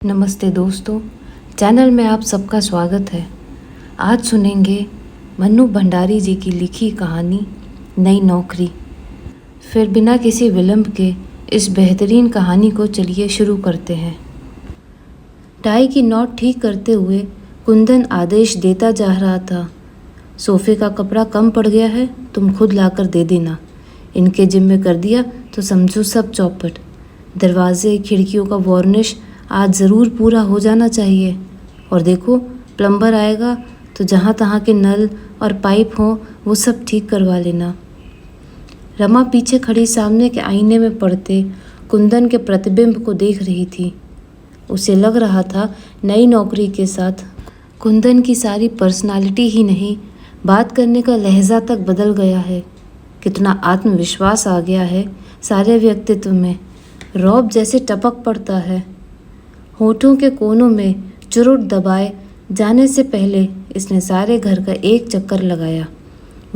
नमस्ते दोस्तों, चैनल में आप सबका स्वागत है। आज सुनेंगे मन्नू भंडारी जी की लिखी कहानी नई नौकरी। फिर बिना किसी विलंब के इस बेहतरीन कहानी को चलिए शुरू करते हैं। टाई की नॉट ठीक करते हुए कुंदन आदेश देता जा रहा था। सोफे का कपड़ा कम पड़ गया है, तुम खुद लाकर दे देना। इनके जिम्मे कर दिया तो समझो सब चौपट। दरवाजे खिड़कियों का वार्निश आज ज़रूर पूरा हो जाना चाहिए। और देखो, प्लम्बर आएगा तो जहाँ तहाँ के नल और पाइप हों वो सब ठीक करवा लेना। रमा पीछे खड़ी सामने के आईने में पड़ते कुंदन के प्रतिबिंब को देख रही थी। उसे लग रहा था नई नौकरी के साथ कुंदन की सारी पर्सनालिटी ही नहीं, बात करने का लहजा तक बदल गया है। कितना आत्मविश्वास आ गया है सारे व्यक्तित्व में, रौब जैसे टपक पड़ता है। होठों के कोनों में चुरुट दबाए जाने से पहले इसने सारे घर का एक चक्कर लगाया।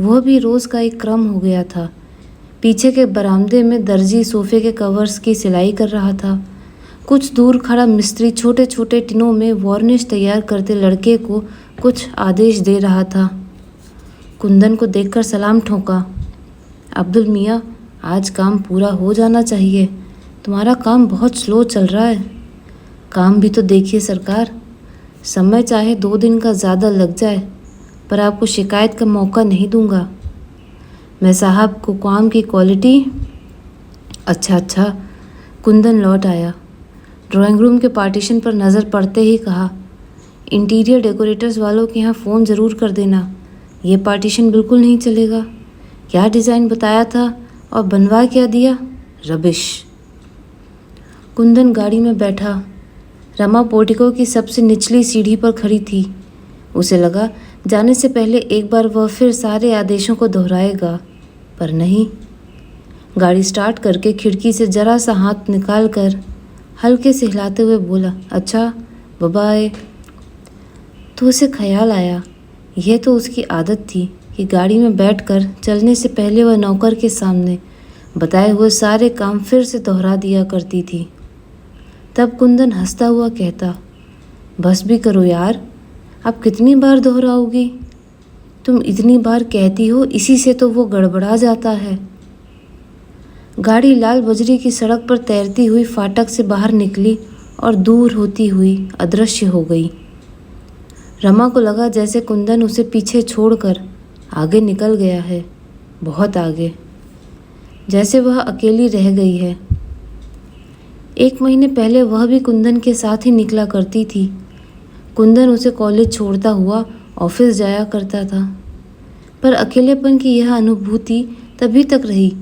वह भी रोज़ का एक क्रम हो गया था। पीछे के बरामदे में दर्जी सोफे के कवर्स की सिलाई कर रहा था। कुछ दूर खड़ा मिस्त्री छोटे छोटे टिनों में वार्निश तैयार करते लड़के को कुछ आदेश दे रहा था। कुंदन को देखकर सलाम ठोका। अब्दुल मियाँ, आज काम पूरा हो जाना चाहिए। तुम्हारा काम बहुत स्लो चल रहा है। काम भी तो देखिए सरकार, समय चाहे 2 दिन का ज़्यादा लग जाए, पर आपको शिकायत का मौका नहीं दूंगा। मैं साहब को काम की क्वालिटी। अच्छा। कुंदन लौट आया। ड्राइंग रूम के पार्टीशन पर नज़र पड़ते ही कहा, इंटीरियर डेकोरेटर्स वालों के यहाँ फ़ोन ज़रूर कर देना। ये पार्टीशन बिल्कुल नहीं चलेगा। क्या डिज़ाइन बताया था और बनवा क्या दिया? रबिश। कुंदन गाड़ी में बैठा। रमा पोर्टिको की सबसे निचली सीढ़ी पर खड़ी थी। उसे लगा जाने से पहले एक बार वह फिर सारे आदेशों को दोहराएगा, पर नहीं। गाड़ी स्टार्ट करके खिड़की से जरा सा हाथ निकाल कर हल्के से हिलाते हुए बोला, अच्छा बाय। तो उसे ख्याल आया, यह तो उसकी आदत थी कि गाड़ी में बैठकर चलने से पहले वह नौकर के सामने बताए हुए सारे काम फिर से दोहरा दिया करती थी। तब कुंदन हंसता हुआ कहता, बस भी करो यार, अब कितनी बार दोहराओगी? तुम इतनी बार कहती हो, इसी से तो वो गड़बड़ा जाता है। गाड़ी लाल बजरी की सड़क पर तैरती हुई फाटक से बाहर निकली और दूर होती हुई अदृश्य हो गई। रमा को लगा जैसे कुंदन उसे पीछे छोड़कर आगे निकल गया है, बहुत आगे, जैसे वह अकेली रह गई है। 1 महीने पहले वह भी कुंदन के साथ ही निकला करती थी। कुंदन उसे कॉलेज छोड़ता हुआ ऑफिस जाया करता था, पर अकेलेपन की यह अनुभूति तभी तक रही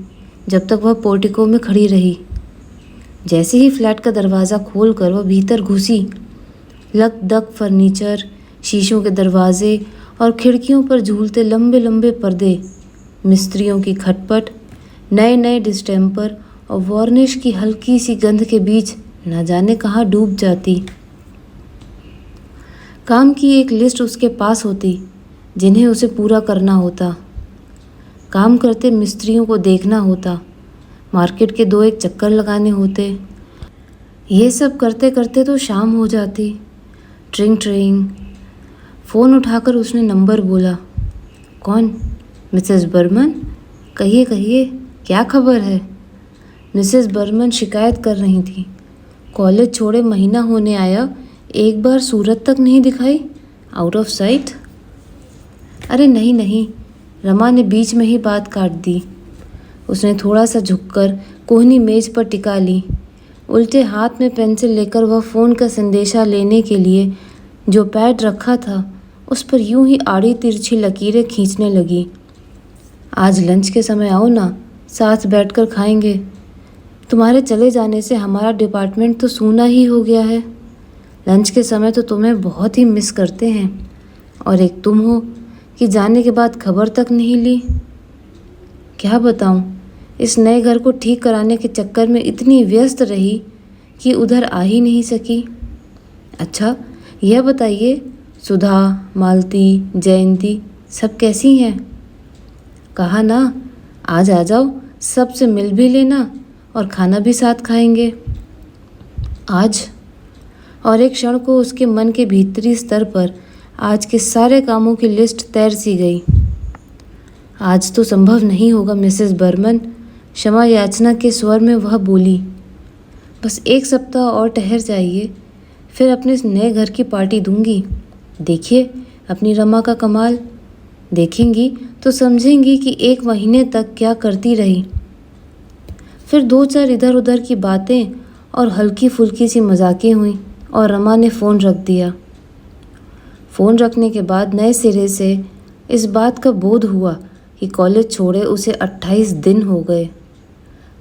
जब तक वह पोर्टिको में खड़ी रही। जैसे ही फ्लैट का दरवाज़ा खोलकर वह भीतर घुसी, लक दक फर्नीचर, शीशों के दरवाजे और खिड़कियों पर झूलते लंबे लंबे पर्दे, मिस्त्रियों की खटपट, नए नए डिस्टेम्पर और वार्निश की हल्की सी गंध के बीच न जाने कहाँ डूब जाती। काम की एक लिस्ट उसके पास होती जिन्हें उसे पूरा करना होता। काम करते मिस्त्रियों को देखना होता, मार्केट के 2-1 चक्कर लगाने होते। ये सब करते करते तो शाम हो जाती। ट्रिंग ट्रिंग। फ़ोन उठाकर उसने नंबर बोला। कौन? मिसेस बर्मन? कहिए कहिए, क्या खबर है? मिसेस बर्मन शिकायत कर रही थी। कॉलेज छोड़े महीना होने आया, एक बार सूरत तक नहीं दिखाई। Out of site? अरे नहीं, रमा ने बीच में ही बात काट दी। उसने थोड़ा सा झुककर कोहनी मेज पर टिका ली। उल्टे हाथ में पेंसिल लेकर वह फ़ोन का संदेशा लेने के लिए जो पैड रखा था उस पर यूं ही आड़ी तिरछी लकीरें खींचने लगी। आज लंच के समय आओ ना, साथ बैठकर खाएंगे। तुम्हारे चले जाने से हमारा डिपार्टमेंट तो सूना ही हो गया है। लंच के समय तो तुम्हें बहुत ही मिस करते हैं, और एक तुम हो कि जाने के बाद खबर तक नहीं ली। क्या बताऊं, इस नए घर को ठीक कराने के चक्कर में इतनी व्यस्त रही कि उधर आ ही नहीं सकी। अच्छा यह बताइए, सुधा, मालती, जयंती सब कैसी हैं? कहा ना, आज आ जाओ, सबसे मिल भी लेना और खाना भी साथ खाएंगे। आज? और एक क्षण को उसके मन के भीतरी स्तर पर आज के सारे कामों की लिस्ट तैर सी गई। आज तो संभव नहीं होगा मिसेस बर्मन, क्षमा याचना के स्वर में वह बोली। बस एक सप्ताह और ठहर जाइए, फिर अपने इस नए घर की पार्टी दूंगी। देखिए अपनी रमा का कमाल। देखेंगी तो समझेंगी कि 1 महीने तक क्या करती रही। फिर 2-4 इधर उधर की बातें और हल्की फुल्की सी मजाकें हुई और रमा ने फ़ोन रख दिया। फ़ोन रखने के बाद नए सिरे से इस बात का बोध हुआ कि कॉलेज छोड़े उसे 28 दिन हो गए।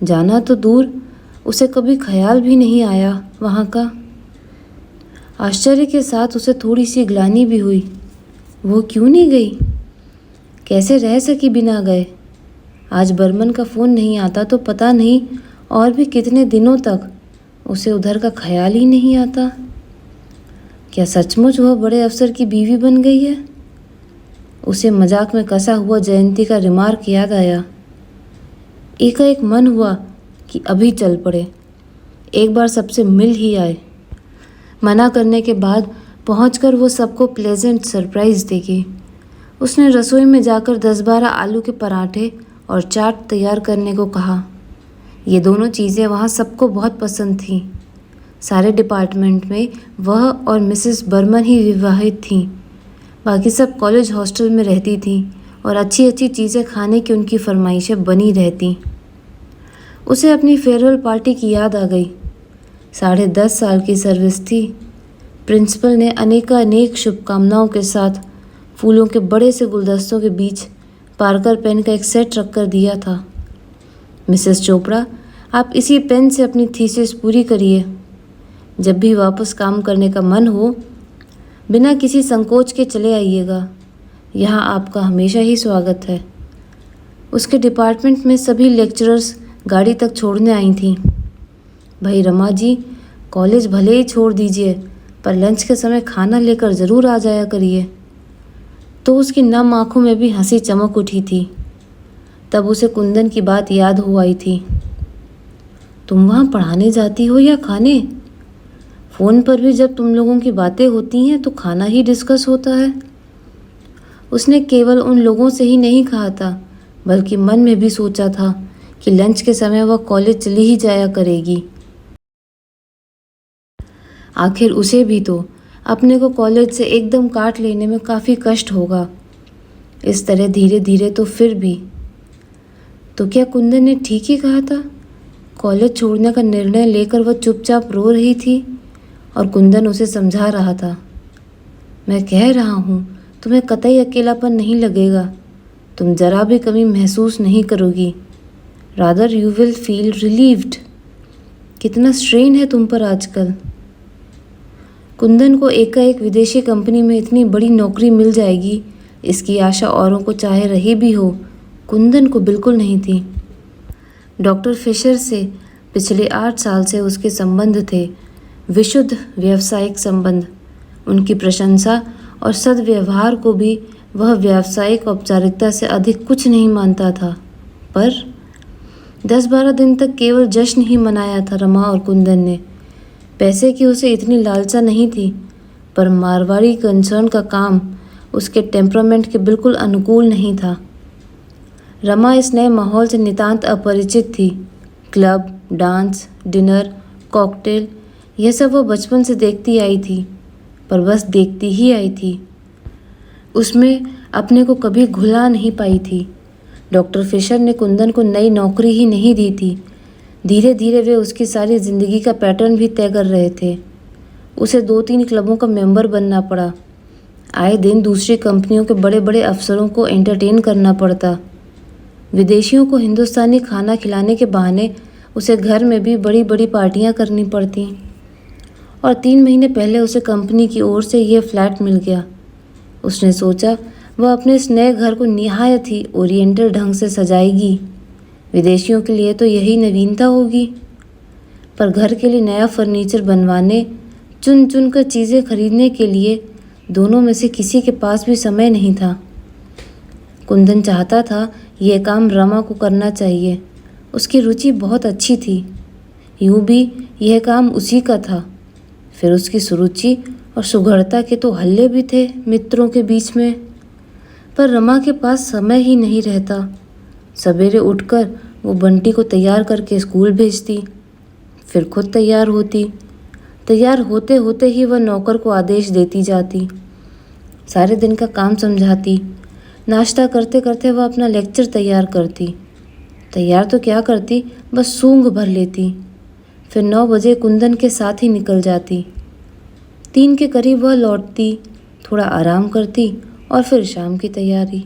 जाना तो दूर, उसे कभी ख्याल भी नहीं आया वहाँ का। आश्चर्य के साथ उसे थोड़ी सी ग्लानि भी हुई। वो क्यों नहीं गई? कैसे रह सकी बिना गए? आज बर्मन का फ़ोन नहीं आता तो पता नहीं और भी कितने दिनों तक उसे उधर का ख्याल ही नहीं आता। क्या सचमुच वह बड़े अफसर की बीवी बन गई है? उसे मजाक में कसा हुआ जयंती का रिमार्क याद आया। एकाएक मन हुआ कि अभी चल पड़े, एक बार सबसे मिल ही आए। मना करने के बाद पहुंचकर वो सबको प्लेजेंट सरप्राइज़ देगी। उसने रसोई में जाकर 10-12 आलू के पराठे और चाट तैयार करने को कहा। ये दोनों चीज़ें वहाँ सबको बहुत पसंद थीं। सारे डिपार्टमेंट में वह और मिसेस बर्मन ही विवाहित थीं। बाकी सब कॉलेज हॉस्टल में रहती थीं और अच्छी अच्छी चीज़ें खाने की उनकी फरमाइशें बनी रहती। उसे अपनी फेयरवेल पार्टी की याद आ गई। 10.5 साल की सर्विस थी। प्रिंसिपल ने अनेक शुभकामनाओं के साथ फूलों के बड़े से गुलदस्तों के बीच पार्कर पेन का एक सेट रख कर दिया था। मिसेस चोपड़ा, आप इसी पेन से अपनी थीसिस पूरी करिए। जब भी वापस काम करने का मन हो, बिना किसी संकोच के चले आइएगा। यहाँ आपका हमेशा ही स्वागत है। उसके डिपार्टमेंट में सभी लेक्चरर्स गाड़ी तक छोड़ने आई थीं। भाई रमा जी, कॉलेज भले ही छोड़ दीजिए, पर लंच के समय खाना लेकर ज़रूर आ जाया करिए। तो उसकी नम आँखों में भी हंसी चमक उठी थी। तब उसे कुंदन की बात याद हो आई थी। तुम वहाँ पढ़ाने जाती हो या खाने? फ़ोन पर भी जब तुम लोगों की बातें होती हैं तो खाना ही डिस्कस होता है। उसने केवल उन लोगों से ही नहीं कहा था, बल्कि मन में भी सोचा था कि लंच के समय वह कॉलेज चली ही जाया करेगी। आखिर उसे भी तो अपने को कॉलेज से एकदम काट लेने में काफ़ी कष्ट होगा। इस तरह धीरे धीरे तो फिर भी। तो क्या कुंदन ने ठीक ही कहा था? कॉलेज छोड़ने का निर्णय लेकर वह चुपचाप रो रही थी और कुंदन उसे समझा रहा था। मैं कह रहा हूँ, तुम्हें कतई अकेलापन नहीं लगेगा। तुम जरा भी कमी महसूस नहीं करोगी। Rather you will feel relieved. कितना स्ट्रेन है तुम पर आजकल। कुंदन को एकाएक विदेशी कंपनी में इतनी बड़ी नौकरी मिल जाएगी, इसकी आशा औरों को चाहे रही भी हो, कुंदन को बिल्कुल नहीं थी। डॉक्टर फिशर से पिछले 8 साल से उसके संबंध थे, विशुद्ध व्यावसायिक संबंध। उनकी प्रशंसा और सद्व्यवहार को भी वह व्यावसायिक औपचारिकता से अधिक कुछ नहीं मानता था। पर 10-12 दिन तक केवल जश्न ही मनाया था रमा और कुंदन ने। पैसे की उसे इतनी लालसा नहीं थी, पर मारवाड़ी कंसर्न का काम उसके टेम्परामेंट के बिल्कुल अनुकूल नहीं था। रमा इस नए माहौल से नितांत अपरिचित थी। क्लब, डांस, डिनर, कॉकटेल, यह सब वो बचपन से देखती आई थी, पर बस देखती ही आई थी। उसमें अपने को कभी घुला नहीं पाई थी। डॉक्टर फिशर ने कुंदन को नई नौकरी ही नहीं दी थी। धीरे धीरे वे उसकी सारी ज़िंदगी का पैटर्न भी तय कर रहे थे। उसे 2-3 क्लबों का मेंबर बनना पड़ा। आए दिन दूसरी कंपनियों के बड़े बड़े अफसरों को एंटरटेन करना पड़ता। विदेशियों को हिंदुस्तानी खाना खिलाने के बहाने उसे घर में भी बड़ी बड़ी पार्टियां करनी पड़ती। और 3 महीने पहले उसे कंपनी की ओर से यह फ्लैट मिल गया। उसने सोचा वह अपने इस नए घर को निहायत ही ओरिएंटल ढंग से सजाएगी। विदेशियों के लिए तो यही नवीनता होगी। पर घर के लिए नया फर्नीचर बनवाने, चुन चुन कर चीज़ें खरीदने के लिए दोनों में से किसी के पास भी समय नहीं था। कुंदन चाहता था यह काम रमा को करना चाहिए। उसकी रुचि बहुत अच्छी थी। यूँ भी यह काम उसी का था। फिर उसकी सुरुचि और सुघड़ता के तो हल्ले भी थे मित्रों के बीच में। पर रमा के पास समय ही नहीं रहता। सवेरे उठकर वो बंटी को तैयार करके स्कूल भेजती, फिर खुद तैयार होती। तैयार होते होते ही वह नौकर को आदेश देती जाती, सारे दिन का काम समझाती। नाश्ता करते करते वह अपना लेक्चर तैयार करती। तैयार तो क्या करती, बस सूंघ भर लेती। फिर 9 बजे कुंदन के साथ ही निकल जाती। 3 के करीब वह लौटती, थोड़ा आराम करती और फिर शाम की तैयारी।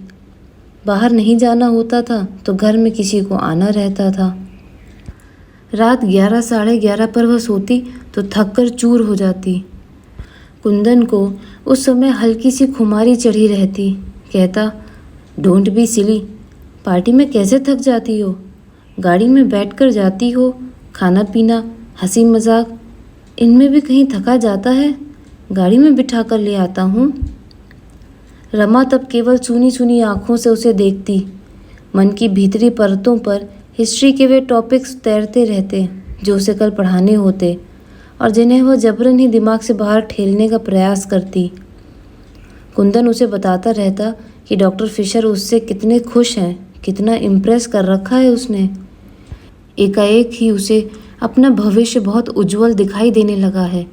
बाहर नहीं जाना होता था तो घर में किसी को आना रहता था। रात 11 साढ़े 11 पर वह सोती तो थक कर चूर हो जाती। कुंदन को उस समय हल्की सी खुमारी चढ़ी रहती। कहता, डोंट बी सिली, पार्टी में कैसे थक जाती हो? गाड़ी में बैठकर जाती हो, खाना पीना, हंसी मजाक, इनमें भी कहीं थका जाता है? गाड़ी में बिठा कर ले आता हूँ। रमा तब केवल सुनी सुनी आँखों से उसे देखती। मन की भीतरी परतों पर हिस्ट्री के वे टॉपिक्स तैरते रहते जो उसे कल पढ़ाने होते और जिन्हें वह जबरन ही दिमाग से बाहर ठेलने का प्रयास करती। कुंदन उसे बताता रहता कि डॉक्टर फिशर उससे कितने खुश हैं, कितना इम्प्रेस कर रखा है उसने। एकाएक ही उसे अपना भविष्य बहुत उज्जवल दिखाई देने लगा है।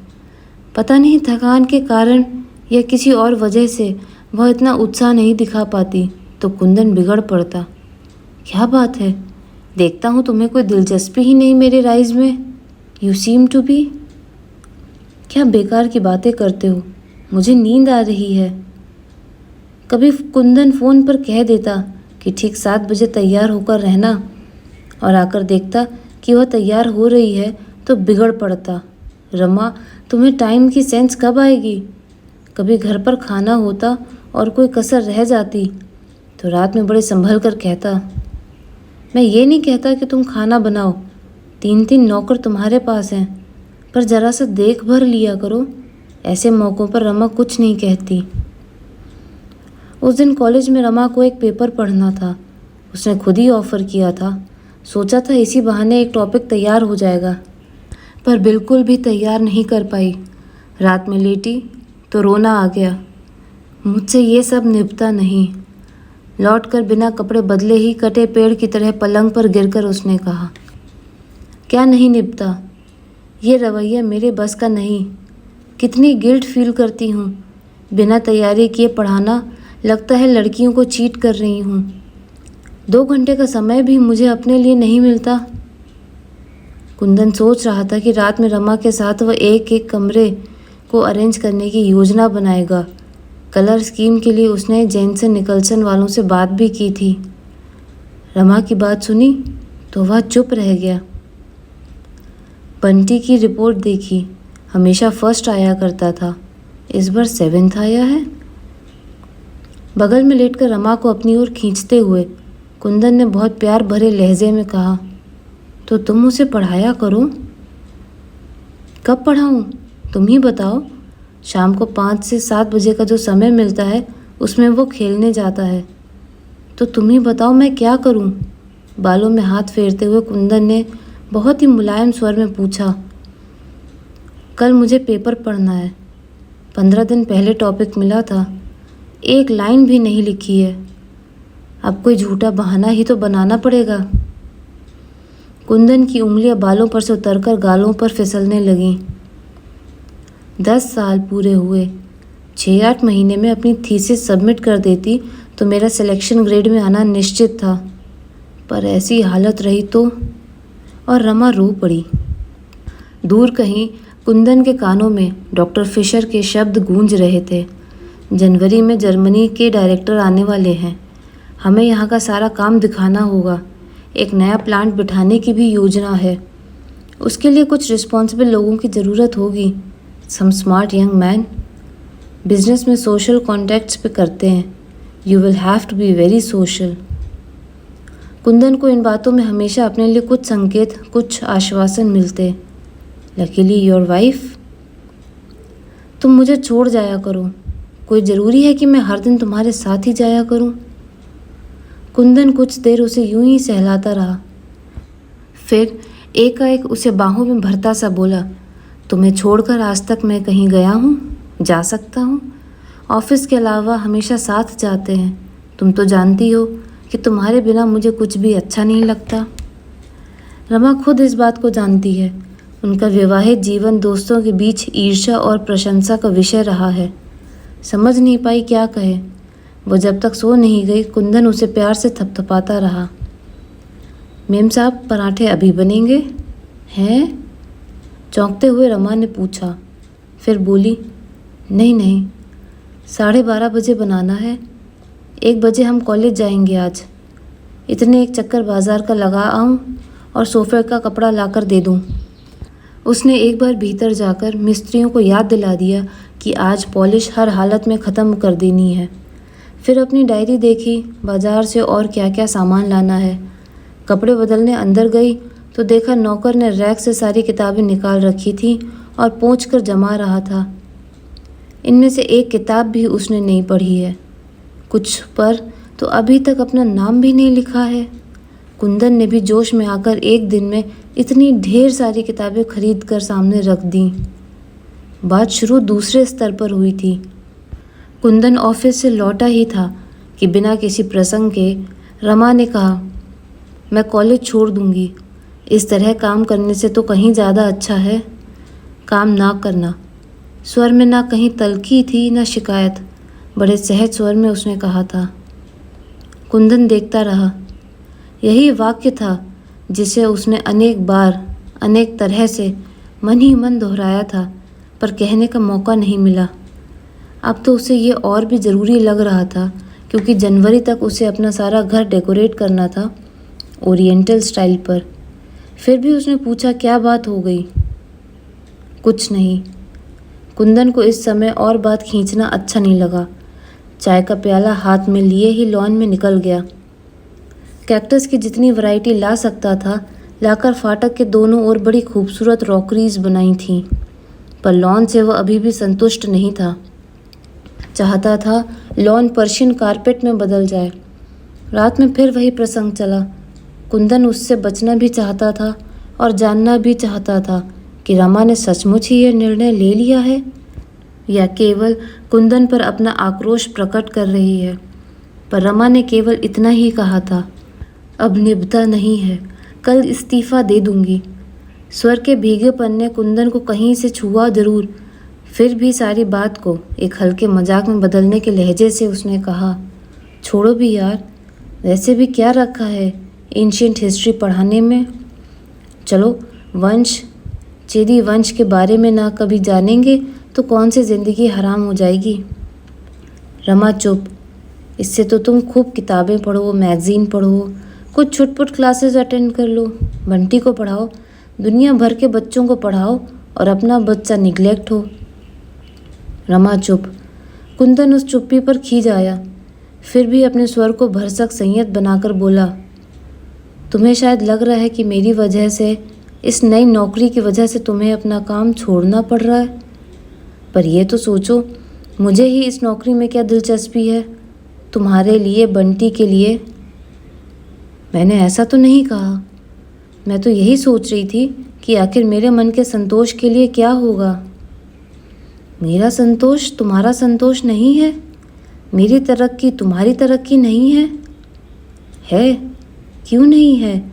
पता नहीं थकान के कारण या किसी और वजह से वह इतना उत्साह नहीं दिखा पाती तो कुंदन बिगड़ पड़ता। क्या बात है, देखता हूँ तुम्हें कोई दिलचस्पी ही नहीं मेरे राइज में। You seem to be. क्या बेकार की बातें करते हो, मुझे नींद आ रही है। कभी कुंदन फ़ोन पर कह देता कि ठीक 7 बजे तैयार होकर रहना और आकर देखता कि वह तैयार हो रही है तो बिगड़ पड़ता। रमा, तुम्हें टाइम की सेंस कब आएगी? कभी घर पर खाना होता और कोई कसर रह जाती तो रात में बड़े संभल कर कहता, मैं ये नहीं कहता कि तुम खाना बनाओ, 3-3 नौकर तुम्हारे पास हैं, पर ज़रा सा देख भर लिया करो। ऐसे मौक़ों पर रमा कुछ नहीं कहती। उस दिन कॉलेज में रमा को एक पेपर पढ़ना था। उसने खुद ही ऑफ़र किया था। सोचा था इसी बहाने एक टॉपिक तैयार हो जाएगा, पर बिल्कुल भी तैयार नहीं कर पाई। रात में लेटी तो रोना आ गया। मुझसे ये सब निभता नहीं। लौटकर बिना कपड़े बदले ही कटे पेड़ की तरह पलंग पर गिरकर उसने कहा, क्या नहीं निभता? ये रवैया मेरे बस का नहीं। कितनी गिल्ट फील करती हूँ। बिना तैयारी किए पढ़ाना, लगता है लड़कियों को चीट कर रही हूँ। 2 घंटे का समय भी मुझे अपने लिए नहीं मिलता। कुंदन सोच रहा था कि रात में रमा के साथ वह एक एक कमरे को अरेंज करने की योजना बनाएगा। कलर स्कीम के लिए उसने जेनसन निकलसन वालों से बात भी की थी। रमा की बात सुनी तो वह चुप रह गया। बंटी की रिपोर्ट देखी, हमेशा फर्स्ट आया करता था, इस बार 7th आया है। बगल में लेटकर रमा को अपनी ओर खींचते हुए कुंदन ने बहुत प्यार भरे लहजे में कहा, तो तुम उसे पढ़ाया करो। कब पढ़ाऊँ, तुम ही बताओ। शाम को 5 से 7 बजे का जो समय मिलता है उसमें वो खेलने जाता है, तो तुम ही बताओ मैं क्या करूं? बालों में हाथ फेरते हुए कुंदन ने बहुत ही मुलायम स्वर में पूछा। कल मुझे पेपर पढ़ना है। 15 दिन पहले टॉपिक मिला था, एक लाइन भी नहीं लिखी है। अब कोई झूठा बहाना ही तो बनाना पड़ेगा। कुंदन की उंगलियां बालों पर से उतरकर गालों पर फिसलने लगीं। 10 साल पूरे हुए। 6-8 महीने में अपनी थीसिस सबमिट कर देती तो मेरा सिलेक्शन ग्रेड में आना निश्चित था, पर ऐसी हालत रही तो। और रमा रो पड़ी। दूर कहीं कुंदन के कानों में डॉक्टर फिशर के शब्द गूंज रहे थे, जनवरी में जर्मनी के डायरेक्टर आने वाले हैं, हमें यहाँ का सारा काम दिखाना होगा, एक नया प्लांट बिठाने की भी योजना है, उसके लिए कुछ रिस्पॉन्सिबल लोगों की ज़रूरत होगी, some smart young man. Business में सोशल कॉन्टैक्ट्स पे करते हैं, you will have to be very social. Kundan को इन बातों में हमेशा अपने लिए कुछ संकेत, कुछ आश्वासन मिलते। Luckily your wife. तुम मुझे छोड़ जाया करो, कोई ज़रूरी है कि मैं हर दिन तुम्हारे साथ ही जाया करूं? कुंदन कुछ देर उसे यूं ही सहलाता रहा, फिर एकाएक उसे बाहों में भरता सा बोला, तुम्हें छोड़कर आज तक मैं कहीं गया हूँ, जा सकता हूँ? ऑफिस के अलावा हमेशा साथ जाते हैं। तुम तो जानती हो कि तुम्हारे बिना मुझे कुछ भी अच्छा नहीं लगता। रमा खुद इस बात को जानती है। उनका विवाहित जीवन दोस्तों के बीच ईर्ष्या और प्रशंसा का विषय रहा है। समझ नहीं पाई क्या कहे। वो जब तक सो नहीं गई, कुंदन उसे प्यार से थपथपाता रहा। मेम साहब, पराठे अभी बनेंगे? हैं? चौंकते हुए रमा ने पूछा। फिर बोली, नहीं नहीं, 12:30 बजे बनाना है। 1 बजे हम कॉलेज जाएंगे आज। इतने एक चक्कर बाजार का लगा आऊँ और सोफे का कपड़ा लाकर दे दूँ। उसने एक बार भीतर जाकर मिस्त्रियों को याद दिला दिया कि आज पॉलिश हर हालत में ख़त्म कर देनी है। फिर अपनी डायरी देखी, बाजार से और क्या क्या सामान लाना है। कपड़े बदलने अंदर गई तो देखा नौकर ने रैक से सारी किताबें निकाल रखी थी और पोंछ कर जमा रहा था। इनमें से एक किताब भी उसने नहीं पढ़ी है। कुछ पर तो अभी तक अपना नाम भी नहीं लिखा है। कुंदन ने भी जोश में आकर एक दिन में इतनी ढेर सारी किताबें खरीद कर सामने रख दी। बात शुरू दूसरे स्तर पर हुई थी। कुंदन ऑफिस से लौटा ही था कि बिना किसी प्रसंग के रमा ने कहा, मैं कॉलेज छोड़ दूंगी। इस तरह काम करने से तो कहीं ज़्यादा अच्छा है काम ना करना। स्वर में ना कहीं तल्खी थी ना शिकायत। बड़े सहज स्वर में उसने कहा था। कुंदन देखता रहा। यही वाक्य था जिसे उसने अनेक बार अनेक तरह से मन ही मन दोहराया था, पर कहने का मौका नहीं मिला। अब तो उसे ये और भी ज़रूरी लग रहा था, क्योंकि जनवरी तक उसे अपना सारा घर डेकोरेट करना था ओरिएंटल स्टाइल पर। फिर भी उसने पूछा, क्या बात हो गई? कुछ नहीं। कुंदन को इस समय और बात खींचना अच्छा नहीं लगा। चाय का प्याला हाथ में लिए ही लॉन में निकल गया। कैक्टस की जितनी वैरायटी ला सकता था लाकर फाटक के दोनों ओर बड़ी खूबसूरत रॉकरीज बनाई थीं, पर लॉन से वह अभी भी संतुष्ट नहीं था। चाहता था लॉन पर्शियन कारपेट में बदल जाए। रात में फिर वही प्रसंग चला। कुंदन उससे बचना भी चाहता था और जानना भी चाहता था कि रमा ने सचमुच ही यह निर्णय ले लिया है या केवल कुंदन पर अपना आक्रोश प्रकट कर रही है। पर रमा ने केवल इतना ही कहा था, अब निभता नहीं है, कल इस्तीफ़ा दे दूंगी। स्वर के भीगेपन ने कुंदन को कहीं से छुआ जरूर। फिर भी सारी बात को एक हल्के मजाक में बदलने के लहजे से उसने कहा, छोड़ो भी यार, वैसे भी क्या रखा है एंशिएंट हिस्ट्री पढ़ाने में। चलो वंश चेदी वंश के बारे में ना कभी जानेंगे तो कौन सी ज़िंदगी हराम हो जाएगी। रमा चुप। इससे तो तुम खूब किताबें पढ़ो, मैगज़ीन पढ़ो, कुछ छुटपुट क्लासेस अटेंड कर लो, बंटी को पढ़ाओ, दुनिया भर के बच्चों को पढ़ाओ और अपना बच्चा निगलेक्ट हो। रमा चुप। कुंदन उस चुप्पी पर खींच आया। फिर भी अपने स्वर को भरसक संयत बनाकर बोला, तुम्हें शायद लग रहा है कि मेरी वजह से, इस नई नौकरी की वजह से तुम्हें अपना काम छोड़ना पड़ रहा है, पर यह तो सोचो मुझे ही इस नौकरी में क्या दिलचस्पी है, तुम्हारे लिए, बंटी के लिए। मैंने ऐसा तो नहीं कहा। मैं तो यही सोच रही थी कि आखिर मेरे मन के संतोष के लिए क्या होगा। मेरा संतोष तुम्हारा संतोष नहीं है, मेरी तरक्की तुम्हारी तरक्की नहीं है। है? क्यों नहीं है?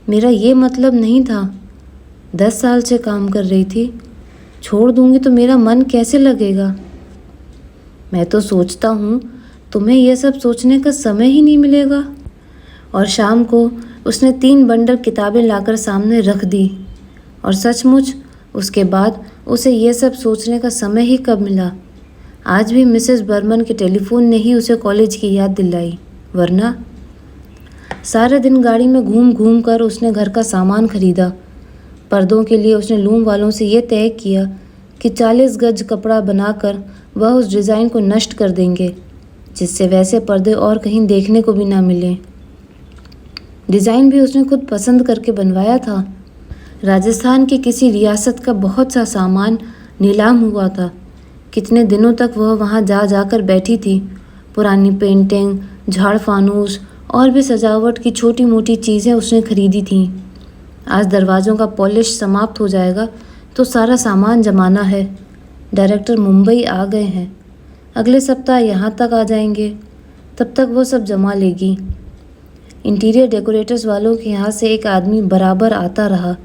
मेरा ये मतलब नहीं था। 10 साल से काम कर रही थी, छोड़ दूंगी तो मेरा मन कैसे लगेगा। मैं तो सोचता हूँ तुम्हें यह सब सोचने का समय ही नहीं मिलेगा। और शाम को उसने 3 बंडल किताबें लाकर सामने रख दी। और सचमुच उसके बाद उसे यह सब सोचने का समय ही कब मिला। आज भी मिसेस बर्मन के टेलीफोन ने ही उसे कॉलेज की याद दिलाई, वरना सारे दिन गाड़ी में घूम घूम कर उसने घर का सामान खरीदा। पर्दों के लिए उसने लूम वालों से यह तय किया कि 40 गज कपड़ा बनाकर वह उस डिज़ाइन को नष्ट कर देंगे, जिससे वैसे पर्दे और कहीं देखने को भी ना मिले। डिज़ाइन भी उसने खुद पसंद करके बनवाया था। राजस्थान की किसी रियासत का बहुत सा सामान नीलाम हुआ था। कितने दिनों तक वह वहाँ जा जाकर बैठी थी। पुरानी पेंटिंग, झाड़ फानूस और भी सजावट की छोटी मोटी चीज़ें उसने खरीदी थीं। आज दरवाज़ों का पॉलिश समाप्त हो जाएगा तो सारा सामान जमाना है। डायरेक्टर मुंबई आ गए हैं, अगले सप्ताह यहाँ तक आ जाएंगे, तब तक वो सब जमा लेगी। इंटीरियर डेकोरेटर्स वालों के यहाँ से एक आदमी बराबर आता रहा,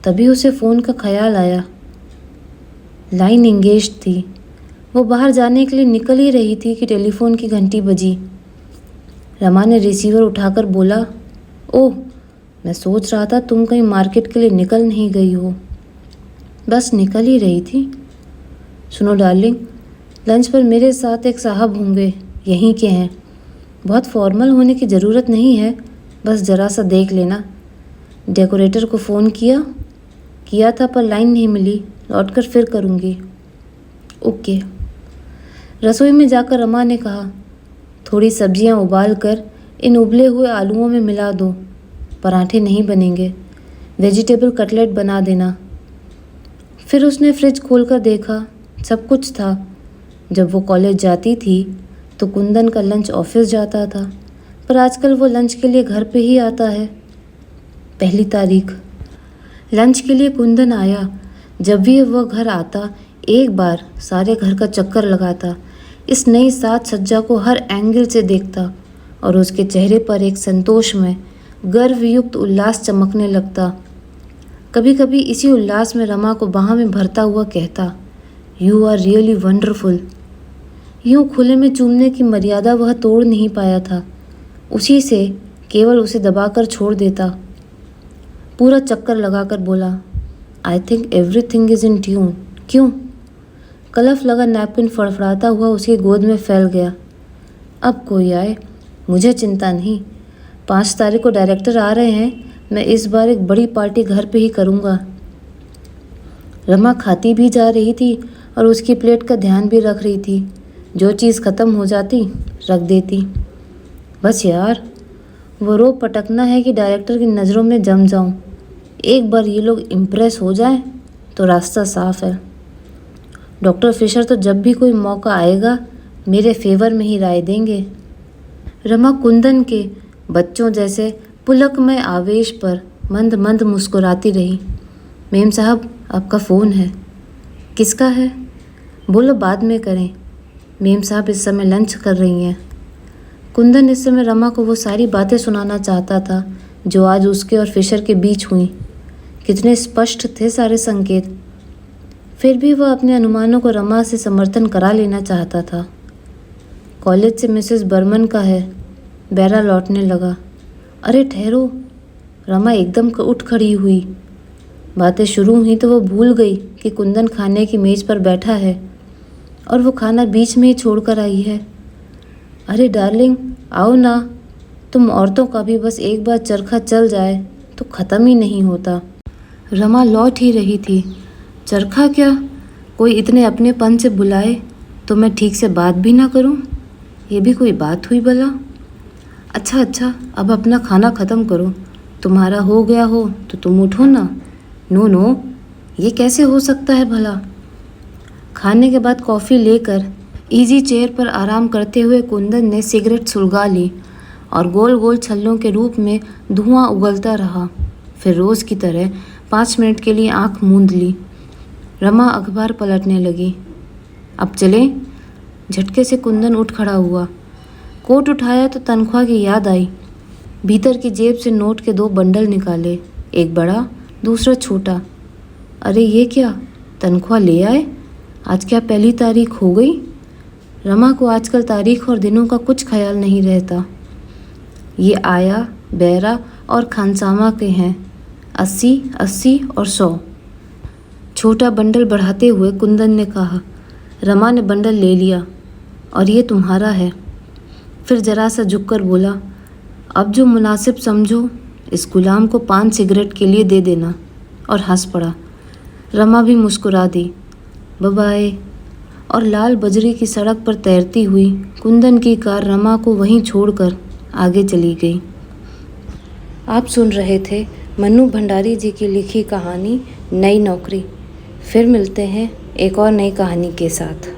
तभी उसे फ़ोन का ख्याल आया। लाइन इंगेज थी। वो बाहर जाने के लिए निकल ही रही थी कि टेलीफोन की घंटी बजी। रमा ने रिसीवर उठाकर बोला, ओह, मैं सोच रहा था तुम कहीं मार्केट के लिए निकल नहीं गई हो। बस निकल ही रही थी। सुनो डार्लिंग, लंच पर मेरे साथ एक साहब होंगे, यहीं के हैं। बहुत फॉर्मल होने की ज़रूरत नहीं है, बस ज़रा सा देख लेना। डेकोरेटर को फ़ोन किया था पर लाइन नहीं मिली, लौटकर फिर करूँगी। ओके। रसोई में जाकर रमा ने कहा, थोड़ी सब्जियां उबाल कर इन उबले हुए आलूओं में मिला दो, पराठे नहीं बनेंगे। वेजिटेबल कटलेट बना देना। फिर उसने फ्रिज खोलकर देखा, सब कुछ था। जब वो कॉलेज जाती थी तो कुंदन का लंच ऑफिस जाता था, पर आजकल वो लंच के लिए घर पे ही आता है। 1 तारीख लंच के लिए कुंदन आया। जब भी वह घर आता एक बार सारे घर का चक्कर लगाता, इस नई साज सज्जा को हर एंगल से देखता और उसके चेहरे पर एक संतोष में गर्वयुक्त उल्लास चमकने लगता। कभी कभी इसी उल्लास में रमा को बाह में भरता हुआ कहता, यू आर रियली वंडरफुल। यूँ खुले में चूमने की मर्यादा वह तोड़ नहीं पाया था, उसी से केवल उसे दबाकर छोड़ देता। पूरा चक्कर लगाकर बोला, I think everything is in tune. क्यों? कलफ लगा नैपकिन फड़फड़ाता हुआ उसकी गोद में फैल गया। अब कोई आए, मुझे चिंता नहीं। 5 तारीख को डायरेक्टर आ रहे हैं, मैं इस बार एक बड़ी पार्टी घर पे ही करूँगा। रमा खाती भी जा रही थी और उसकी प्लेट का ध्यान भी रख रही थी। जो चीज़ ख़त्म हो जाती रख देती। बस यार, वो रो पटकना है कि डायरेक्टर की नज़रों में जम जाऊं। एक बार ये लोग इम्प्रेस हो जाएं तो रास्ता साफ है। डॉक्टर फिशर तो जब भी कोई मौका आएगा मेरे फेवर में ही राय देंगे। रमा कुंदन के बच्चों जैसे पुलकमय आवेश पर मंद मंद मुस्कुराती रही। मेम साहब, आपका फ़ोन है। किसका है? बोलो बाद में करें। मेम साहब इस समय लंच कर रही हैं। कुंदन इस समय रमा को वो सारी बातें सुनाना चाहता था जो आज उसके और फिशर के बीच हुई। कितने स्पष्ट थे सारे संकेत। फिर भी वह अपने अनुमानों को रमा से समर्थन करा लेना चाहता था। कॉलेज से मिसेस बर्मन का है। बैरा लौटने लगा। अरे ठहरो। रमा एकदम उठ खड़ी हुई। बातें शुरू हुई तो वो भूल गई कि कुंदन खाने की मेज़ पर बैठा है और वो खाना बीच में ही छोड़कर आई है। अरे डार्लिंग, आओ ना। तुम औरतों का भी बस एक बार चरखा चल जाए तो ख़त्म ही नहीं होता। रमा लौट ही रही थी। चरखा क्या? कोई इतने अपनेपन से बुलाए तो मैं ठीक से बात भी ना करूं? ये भी कोई बात हुई भला? अच्छा, अब अपना खाना ख़त्म करो। तुम्हारा हो गया हो तो तुम उठो ना। नो, ये कैसे हो सकता है भला? खाने के बाद कॉफ़ी लेकर इजी चेयर पर आराम करते हुए कुंदन ने सिगरेट सुलगा ली और गोल गोल छल्लों के रूप में धुआं उगलता रहा। फिर रोज़ की तरह 5 मिनट के लिए आंख मूंद ली। रमा अखबार पलटने लगी। अब चलें? झटके से कुंदन उठ खड़ा हुआ। कोट उठाया तो तनख्वाह की याद आई। भीतर की जेब से नोट के 2 बंडल निकाले, एक बड़ा दूसरा छोटा। अरे ये क्या, तनख्वाह ले आए? आज क्या 1 तारीख हो गई? रमा को आजकल तारीख और दिनों का कुछ ख्याल नहीं रहता। ये आया, बैरा और खानसामा के हैं। 80 और 100। छोटा बंडल बढ़ाते हुए कुंदन ने कहा। रमा ने बंडल ले लिया। और ये तुम्हारा है। फिर जरा सा झुककर बोला, अब जो मुनासिब समझो इस गुलाम को 5 सिगरेट के लिए दे देना। और हंस पड़ा। रमा भी मुस्कुरा दी। बाय। और लाल बजरी की सड़क पर तैरती हुई कुंदन की कार रमा को वहीं छोड़कर आगे चली गई। आप सुन रहे थे मन्नू भंडारी जी की लिखी कहानी नई नौकरी। फिर मिलते हैं एक और नई कहानी के साथ।